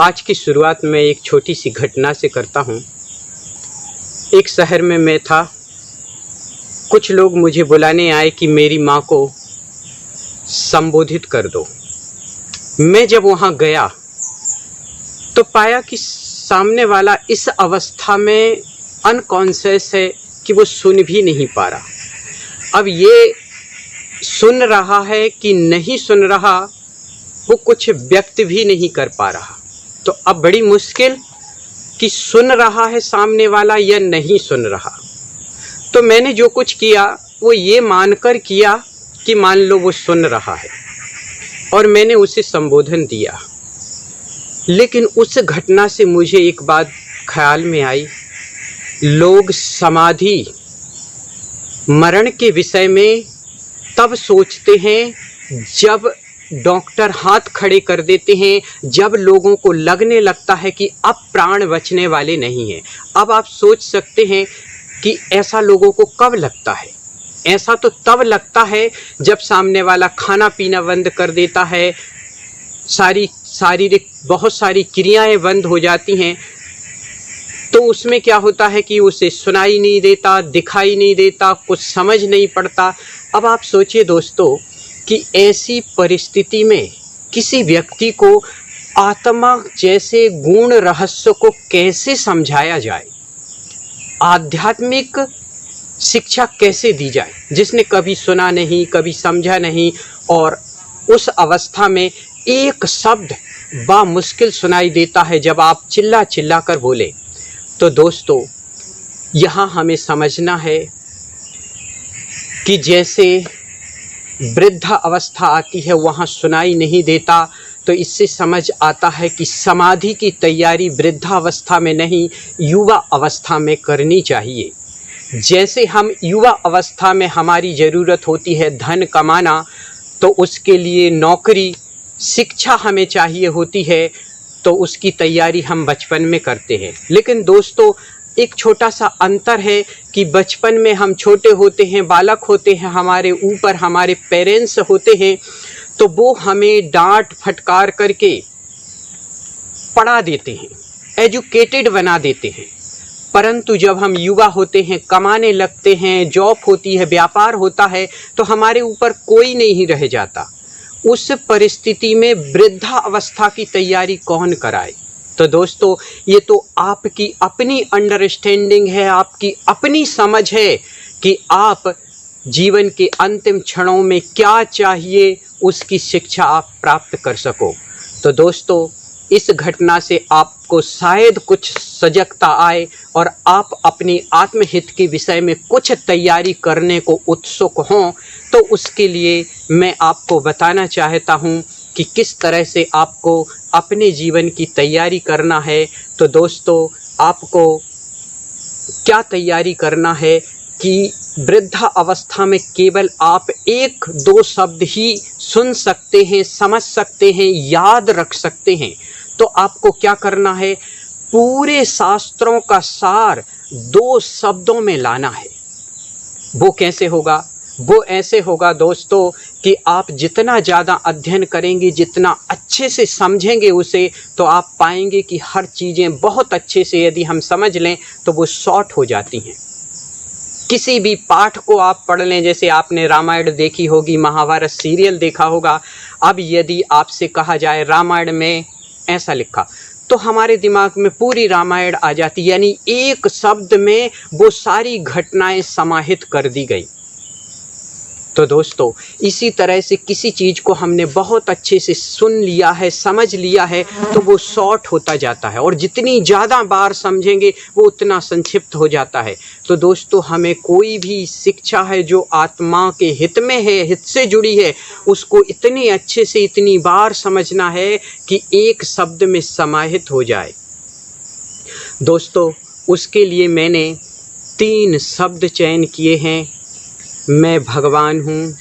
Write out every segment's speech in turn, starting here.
आज की शुरुआत मैं एक छोटी सी घटना से करता हूँ। एक शहर में मैं था। कुछ लोग मुझे बुलाने आए कि मेरी माँ को संबोधित कर दो। मैं जब वहाँ गया तो पाया कि सामने वाला इस अवस्था में अनकॉन्शियस है कि वो सुन भी नहीं पा रहा। अब ये सुन रहा है कि नहीं सुन रहा, वो कुछ व्यक्त भी नहीं कर पा रहा। तो अब बड़ी मुश्किल कि सुन रहा है सामने वाला या नहीं सुन रहा। तो मैंने जो कुछ किया वो ये मानकर किया कि मान लो वो सुन रहा है और मैंने उसे संबोधन दिया। लेकिन उस घटना से मुझे एक बात ख्याल में आई। लोग समाधि मरण के विषय में तब सोचते हैं जब डॉक्टर हाथ खड़े कर देते हैं, जब लोगों को लगने लगता है कि अब प्राण बचने वाले नहीं हैं। अब आप सोच सकते हैं कि ऐसा लोगों को कब लगता है। ऐसा तो तब लगता है जब सामने वाला खाना पीना बंद कर देता है, शारीरिक बहुत सारी क्रियाएं बंद हो जाती हैं। तो उसमें क्या होता है कि उसे सुनाई नहीं देता, दिखाई नहीं देता, कुछ समझ नहीं पड़ता। अब आप सोचिए दोस्तों कि ऐसी परिस्थिति में किसी व्यक्ति को आत्मा जैसे गूढ़ रहस्य को कैसे समझाया जाए, आध्यात्मिक शिक्षा कैसे दी जाए, जिसने कभी सुना नहीं, कभी समझा नहीं, और उस अवस्था में एक शब्द बामुश्किल सुनाई देता है जब आप चिल्ला चिल्ला कर बोले। तो दोस्तों, यहाँ हमें समझना है कि जैसे वृद्धा अवस्था आती है, वहाँ सुनाई नहीं देता, तो इससे समझ आता है कि समाधि की तैयारी वृद्धावस्था में नहीं, युवा अवस्था में करनी चाहिए। जैसे हम युवा अवस्था में हमारी ज़रूरत होती है धन कमाना, तो उसके लिए नौकरी, शिक्षा हमें चाहिए होती है, तो उसकी तैयारी हम बचपन में करते हैं। लेकिन दोस्तों, एक छोटा सा अंतर है कि बचपन में हम छोटे होते हैं, बालक होते हैं, हमारे ऊपर हमारे पेरेंट्स होते हैं, तो वो हमें डांट फटकार करके पढ़ा देते हैं, एजुकेटेड बना देते हैं। परंतु जब हम युवा होते हैं, कमाने लगते हैं, जॉब होती है, व्यापार होता है, तो हमारे ऊपर कोई नहीं रह जाता। उस परिस्थिति में वृद्धा अवस्था की तैयारी कौन कराए? तो दोस्तों, ये तो आपकी अपनी अंडरस्टैंडिंग है, आपकी अपनी समझ है कि आप जीवन के अंतिम क्षणों में क्या चाहिए, उसकी शिक्षा आप प्राप्त कर सको। तो दोस्तों, इस घटना से आपको शायद कुछ सजगता आए और आप अपनी आत्महित के विषय में कुछ तैयारी करने को उत्सुक हों। तो उसके लिए मैं आपको बताना चाहता हूं कि किस तरह से आपको अपने जीवन की तैयारी करना है। तो दोस्तों, आपको क्या तैयारी करना है कि वृद्धा अवस्था में केवल आप एक दो शब्द ही सुन सकते हैं, समझ सकते हैं, याद रख सकते हैं। तो आपको क्या करना है? पूरे शास्त्रों का सार 2 शब्दों में लाना है। वो कैसे होगा? वो ऐसे होगा दोस्तों कि आप जितना ज़्यादा अध्ययन करेंगे, जितना अच्छे से समझेंगे उसे, तो आप पाएंगे कि हर चीज़ें बहुत अच्छे से यदि हम समझ लें तो वो शॉर्ट हो जाती हैं। किसी भी पाठ को आप पढ़ लें, जैसे आपने रामायण देखी होगी, महाभारत सीरियल देखा होगा। अब यदि आपसे कहा जाए रामायण में ऐसा लिखा, तो हमारे दिमाग में पूरी रामायण आ जाती, यानी एक शब्द में वो सारी घटनाएं समाहित कर दी गई। तो दोस्तों, इसी तरह से किसी चीज़ को हमने बहुत अच्छे से सुन लिया है, समझ लिया है, तो वो शॉर्ट होता जाता है, और जितनी ज़्यादा बार समझेंगे वो उतना संक्षिप्त हो जाता है। तो दोस्तों, हमें कोई भी शिक्षा है जो आत्मा के हित में है, हित से जुड़ी है, उसको इतने अच्छे से इतनी बार समझना है कि एक शब्द में समाहित हो जाए। दोस्तों, उसके लिए मैंने 3 शब्द चयन किए हैं। मैं भगवान हूँ,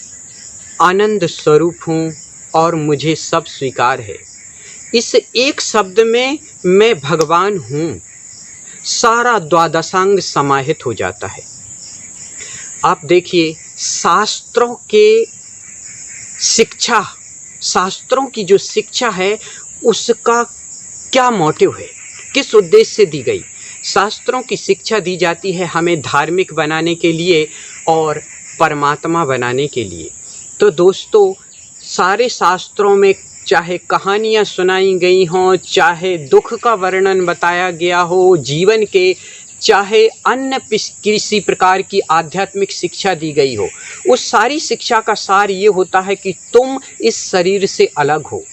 आनंद स्वरूप हूँ, और मुझे सब स्वीकार है। इस एक शब्द में मैं भगवान हूँ, सारा द्वादशांग समाहित हो जाता है। आप देखिए, शास्त्रों की जो शिक्षा है, उसका क्या मोटिव है, किस उद्देश्य से दी गई। शास्त्रों की शिक्षा दी जाती है हमें धार्मिक बनाने के लिए और परमात्मा बनाने के लिए। तो दोस्तों, सारे शास्त्रों में चाहे कहानियाँ सुनाई गई हों, चाहे दुख का वर्णन बताया गया हो जीवन के, चाहे अन्य किसी प्रकार की आध्यात्मिक शिक्षा दी गई हो, उस सारी शिक्षा का सार ये होता है कि तुम इस शरीर से अलग हो।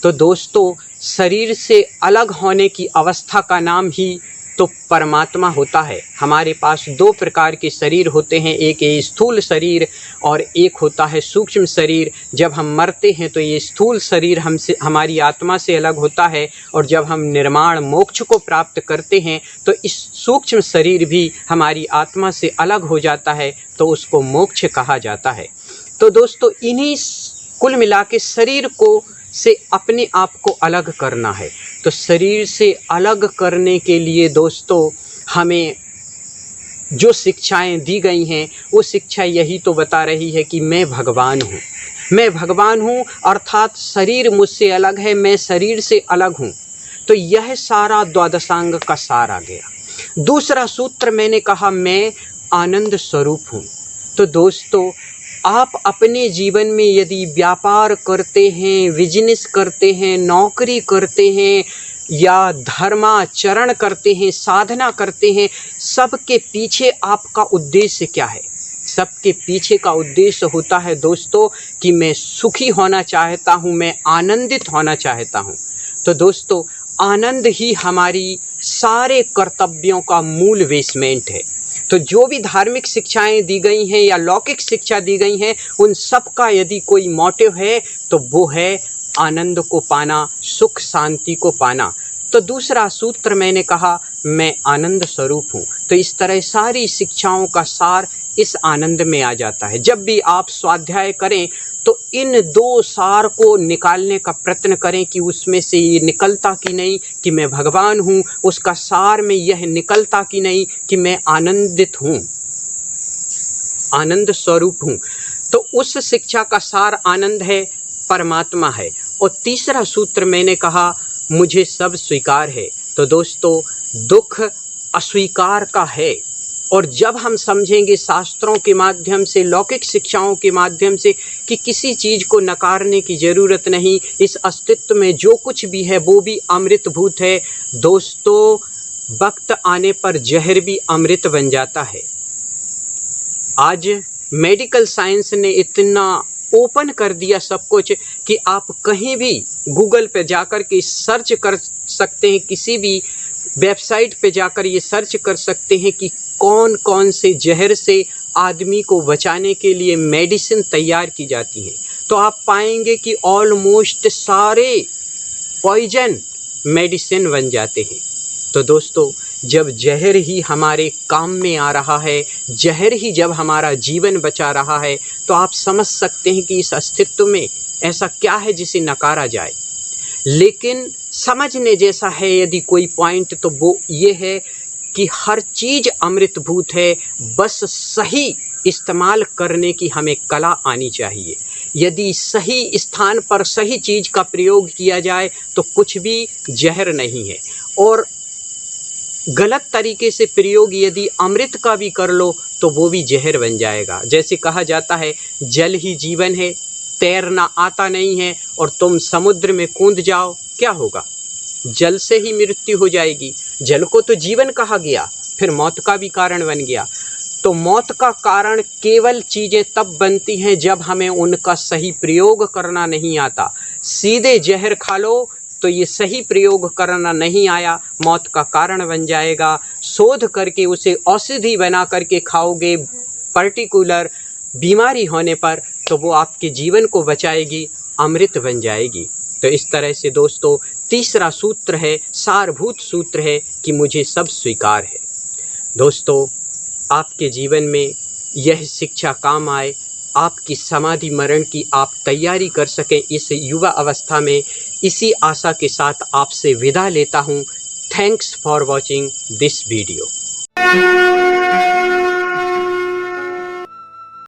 तो दोस्तों, शरीर से अलग होने की अवस्था का नाम ही तो परमात्मा होता है। हमारे पास दो प्रकार के शरीर होते हैं, एक ये स्थूल शरीर और एक होता है सूक्ष्म शरीर। जब हम मरते हैं तो ये स्थूल शरीर हमसे, हमारी आत्मा से अलग होता है, और जब हम निर्माण मोक्ष को प्राप्त करते हैं तो इस सूक्ष्म शरीर भी हमारी आत्मा से अलग हो जाता है, तो उसको मोक्ष कहा जाता है। तो दोस्तों, इन्हीं कुल मिला के शरीर को से अपने आप को अलग करना है। तो शरीर से अलग करने के लिए दोस्तों हमें जो शिक्षाएं दी गई हैं, वो शिक्षा यही तो बता रही है कि मैं भगवान हूँ, मैं भगवान हूँ, अर्थात शरीर मुझसे अलग है, मैं शरीर से अलग हूँ। तो यह सारा द्वादशांग का सार आ गया। दूसरा सूत्र मैंने कहा, मैं आनंद स्वरूप हूँ। तो दोस्तों, आप अपने जीवन में यदि व्यापार करते हैं, बिजनेस करते हैं, नौकरी करते हैं या धर्माचरण करते हैं, साधना करते हैं, सबके पीछे आपका उद्देश्य क्या है? सबके पीछे का उद्देश्य होता है दोस्तों कि मैं सुखी होना चाहता हूँ, मैं आनंदित होना चाहता हूँ। तो दोस्तों, आनंद ही हमारी सारे कर्तव्यों का मूल बेसमेंट है। तो जो भी धार्मिक शिक्षाएं दी गई हैं या लौकिक शिक्षा दी गई हैं, उन सब का यदि कोई मोटिव है तो वो है आनंद को पाना, सुख शांति को पाना। तो दूसरा सूत्र मैंने कहा, मैं आनंद स्वरूप हूँ। तो इस तरह सारी शिक्षाओं का सार इस आनंद में आ जाता है। जब भी आप स्वाध्याय करें तो इन दो सार को निकालने का प्रयत्न करें कि उसमें से ये निकलता कि नहीं कि मैं भगवान हूँ, उसका सार में यह निकलता कि नहीं कि मैं आनंदित हूँ, आनंद स्वरूप हूँ। तो उस शिक्षा का सार आनंद है, परमात्मा है। और तीसरा सूत्र मैंने कहा, मुझे सब स्वीकार है। तो दोस्तों, दुख अस्वीकार का है। और जब हम समझेंगे शास्त्रों के माध्यम से, लौकिक शिक्षाओं के माध्यम से कि किसी चीज़ को नकारने की ज़रूरत नहीं, इस अस्तित्व में जो कुछ भी है वो भी अमृतभूत है। दोस्तों, वक्त आने पर जहर भी अमृत बन जाता है। आज मेडिकल साइंस ने इतना ओपन कर दिया सब कुछ कि आप कहीं भी गूगल पे जाकर के सर्च कर सकते हैं, किसी भी वेबसाइट पे जाकर ये सर्च कर सकते हैं कि कौन कौन से जहर से आदमी को बचाने के लिए मेडिसिन तैयार की जाती है। तो आप पाएंगे कि ऑलमोस्ट सारे पॉइजन मेडिसिन बन जाते हैं। तो दोस्तों, जब जहर ही हमारे काम में आ रहा है, जहर ही जब हमारा जीवन बचा रहा है, तो आप समझ सकते हैं कि इस अस्तित्व में ऐसा क्या है जिसे नकारा जाए। लेकिन समझने जैसा है यदि कोई पॉइंट, तो वो ये है कि हर चीज़ अमृतभूत है, बस सही इस्तेमाल करने की हमें कला आनी चाहिए। यदि सही स्थान पर सही चीज़ का प्रयोग किया जाए तो कुछ भी जहर नहीं है, और गलत तरीके से प्रयोग यदि अमृत का भी कर लो तो वो भी जहर बन जाएगा। जैसे कहा जाता है, जल ही जीवन है, तैरना आता नहीं है और तुम समुद्र में कूद जाओ, क्या होगा? जल से ही मृत्यु हो जाएगी। जल को तो जीवन कहा गया, फिर मौत का भी कारण बन गया। तो मौत का कारण केवल चीज़ें तब बनती हैं जब हमें उनका सही प्रयोग करना नहीं आता। सीधे जहर खा लो तो ये सही प्रयोग करना नहीं आया, मौत का कारण बन जाएगा। शोध करके उसे औषधि बना करके खाओगे पर्टिकुलर बीमारी होने पर, तो वो आपके जीवन को बचाएगी, अमृत बन जाएगी। तो इस तरह से दोस्तों, तीसरा सूत्र है, सारभूत सूत्र है कि मुझे सब स्वीकार है। दोस्तों, आपके जीवन में यह शिक्षा काम आए, आपकी समाधि मरण की आप तैयारी कर सकें इस युवा अवस्था में, इसी आशा के साथ आपसे विदा लेता हूँ। Thanks for watching this video.